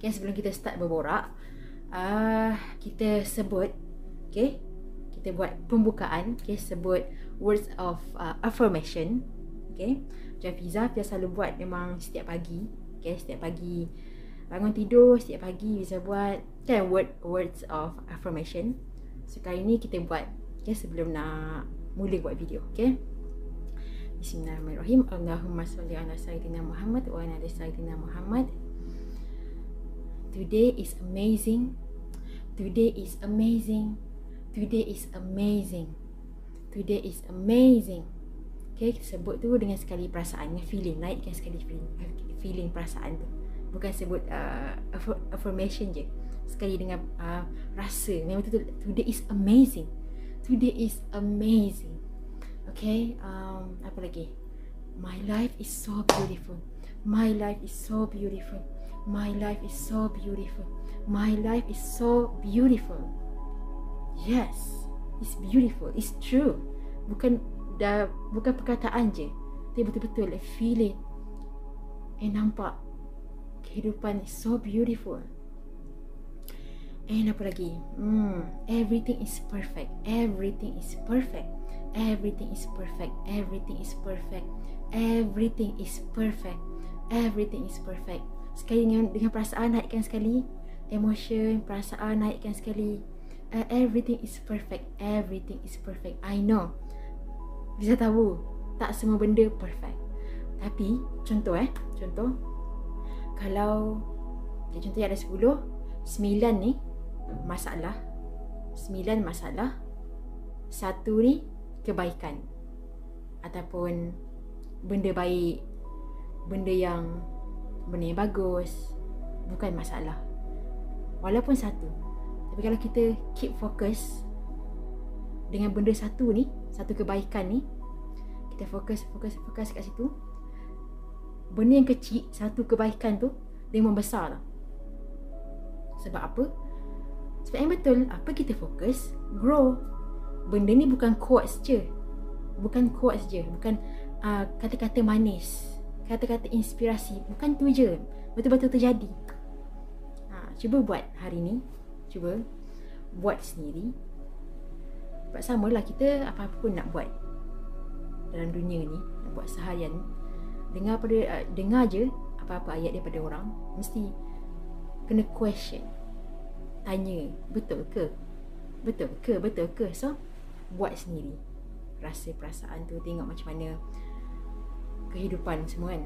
Okay, sebelum kita start berborak, kita sebut, okay, kita buat pembukaan, okay, sebut words of affirmation. Okay, macam Fiza selalu buat memang setiap pagi. Okay, setiap pagi bangun tidur, setiap pagi Fiza buat kan words of affirmation. So kali ni kita buat, okay, sebelum nak mula buat video. Okay, Bismillahirrahmanirrahim. Allahumma salli ala Sayyidina Muhammad wa ala Sayyidina Muhammad. Today is amazing. Today is amazing. Today is amazing. Today is amazing. Okay, sebut tu dengan sekali perasaan, dengan feeling, naikkan sekali feeling perasaan tu. Bukan sebut affirmation je. Sekali dengan rasa. Memang betul, today is amazing. Today is amazing. Okay, apa lagi? My life is so beautiful. My life is so beautiful. My life is so beautiful. My life is so beautiful. Yes, it's beautiful. It's true. Bukan perkataan je, tapi betul-betul like, feel it and nampak kehidupan is so beautiful. And apa lagi? Everything is perfect. Everything is perfect. Everything is perfect. Everything is perfect. Everything is perfect. Everything is perfect. Sekali dengan perasaan, naikkan sekali. Emotion, perasaan, naikkan sekali. Everything is perfect. Everything is perfect. I know, bisa tahu tak semua benda perfect. Tapi contoh kalau contohnya ada 10, 9 ni masalah, 9 masalah, 1 ni kebaikan ataupun benda baik, benda yang bagus, bukan masalah. Walaupun 1, tapi kalau kita keep fokus dengan benda 1 ni, 1 kebaikan ni, kita fokus kat situ, benda yang kecil, 1 kebaikan tu dia membesar tau. Sebab apa? Sebab yang betul, apa kita fokus, grow. Benda ni bukan quotes je. Bukan kata-kata manis, kata-kata inspirasi. Bukan tu je, betul-betul terjadi. Cuba buat hari ni. Cuba buat sendiri. Sebab samalah kita apa-apa pun nak buat dalam dunia ni, nak buat seharian, dengar je apa-apa ayat daripada orang, mesti kena question, tanya, betul ke? So buat sendiri, rasa perasaan tu, tengok macam mana kehidupan semua kan.